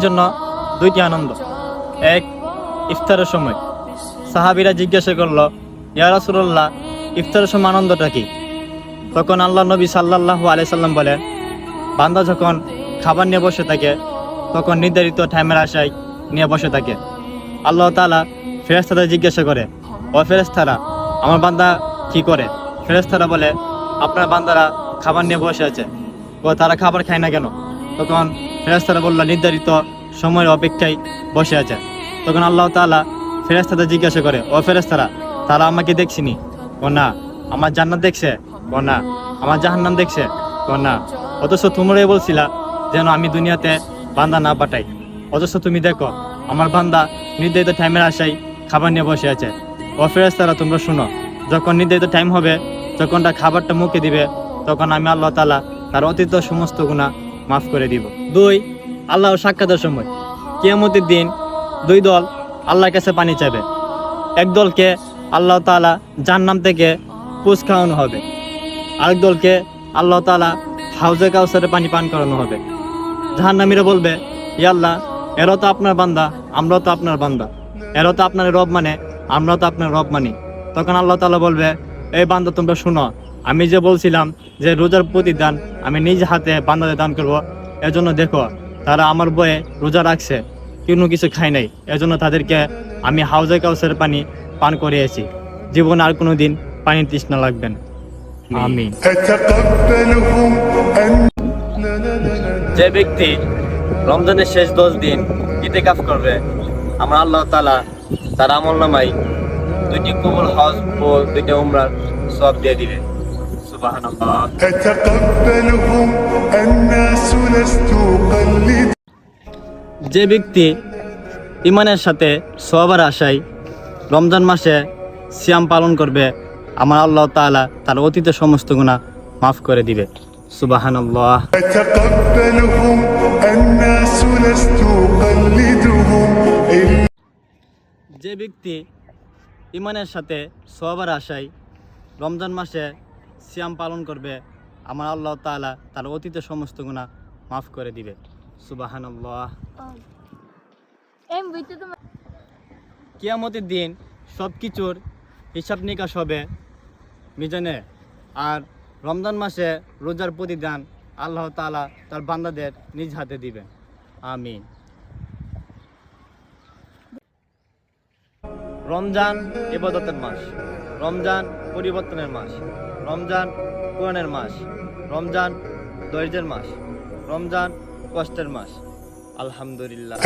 জন্য দুইটি আনন্দ। এক, ইফতারের সময় সাহাবীরা জিজ্ঞাসা করলো, ইয়া রাসূলুল্লাহ, ইফতারের সময় আনন্দটা কি? তখন আল্লাহ নবী সাল্লাল্লাহু আলাইহি সাল্লাম বলেন, বান্দা যখন খাবার নিয়ে বসে থাকে তখন নির্ধারিত টাইমের আশায় নিয়ে বসে থাকে। আল্লাহ তাআলা ফেরেশতাদের জিজ্ঞাসা করে, ও ফেরেশতারা, আমার বান্দা কি করে? ফেরেশতারা বলে, আপনার বান্দারা খাবার নিয়ে বসে আছে। ও তারা খাবার খায় না কেন? তখন ফেরেশতারা বলল, নির্ধারিত সময়ের অপেক্ষায় বসে আছে। তখন আল্লাহ তাআলা ফেরেশতাদের জিজ্ঞাসা করে, ও ফেরেশতারা, তারা আমাকে দেখছিনি? ও না। আমার জান্নাত দেখছে? ও না। আমার জাহান্নাম দেখছে? ও না। অথচ তোমরাই বলছিলা যেন আমি দুনিয়াতে বান্দা না পাঠাই, অথচ তুমি দেখো আমার বান্দা নির্ধারিত টাইমের আশায় খাবার নিয়ে বসে আছে। ও ফেরেশতারা, তোমরা শুনো, যখন নির্ধারিত টাইম হবে, যখন খাবারটা মুখে দিবে, তখন আমি আল্লাহ তাআলা তার অতীত সমস্ত গুনাহ মাফ করে দিব। 2, আল্লাহর সাক্ষাতের সময় কিয়ামতের দিন দুই দল আল্লাহর কাছে পানি চাইবে। এক দলকে আল্লাহ তাআলা জান্নাম থেকে পুষ খাওয়ানো হবে, আরেক দলকে আল্লাহ তাআলা হাউজে কাউসারে পানি পান করানো হবে। জাহান্নামীরা বলবে, ইয়া আল্লাহ, এরা তো আপনার বান্দা, আমরাও তো আপনার বান্দা, এরা তো আপনার রব মানে, আমরাও তো আপনার রব মানি। তখন আল্লাহ তাআলা বলবে, এই বান্দা, তোমরা শুনো, আমি যে বলছিলাম যে রোজার প্রতিদান আমি নিজ হাতে বান্দাদের দান করবো, এজন্য দেখো তারা আমার বয়ে রোজা রাখছে, কোনো কিছু খায় নাই, এজন্য তাদেরকে আমি হাউজে কাউসারের পানি পান করিয়েছি। জীবনে আর কোনো দিন পানির তৃষ্ণা লাগবে না। আমিন। যে ব্যক্তি রমজানের শেষ 10 দিন ইতিকাফ করবে, আমার আল্লাহ তাআলা তার আমলনামায় 2টি কবুল হজ ও 2টি উমরার সওয়াব দিয়ে দিবে। সুবহানাল্লাহ। যে ব্যক্তি ঈমানের সাথে সওয়াবের আশায় রমজান মাসে সিয়াম পালন করবে, আমার আল্লাহ তাআলা তার অতীতের সমস্ত গুনাহ মাফ করে দিবে। সুবহানাল্লাহ। যে ব্যক্তি ঈমানের সাথে সওয়াবের আশায় রমজান মাসে সিয়াম পালন করবে, আমার আল্লাহ তাআলা তার অতীতের সমস্ত গুনাহ মাফ করে দিবে। সুবহানাল্লাহ। কিয়ামতের দিন সব কিছুর হিসাব নিকাশ হবে মিজানে, আর রমজান মাসে রোজার প্রতিদান আল্লাহ তাআলা তার বান্দাদের নিজ হাতে দিবেন। আমিন। রমজান ইবাদতের মাস, রমজান পরিবর্তনের মাস, রমজান কোরআনের মাস, রমজান ধৈর্যের মাস, রমজান কষ্টের মাস। আলহামদুলিল্লাহ।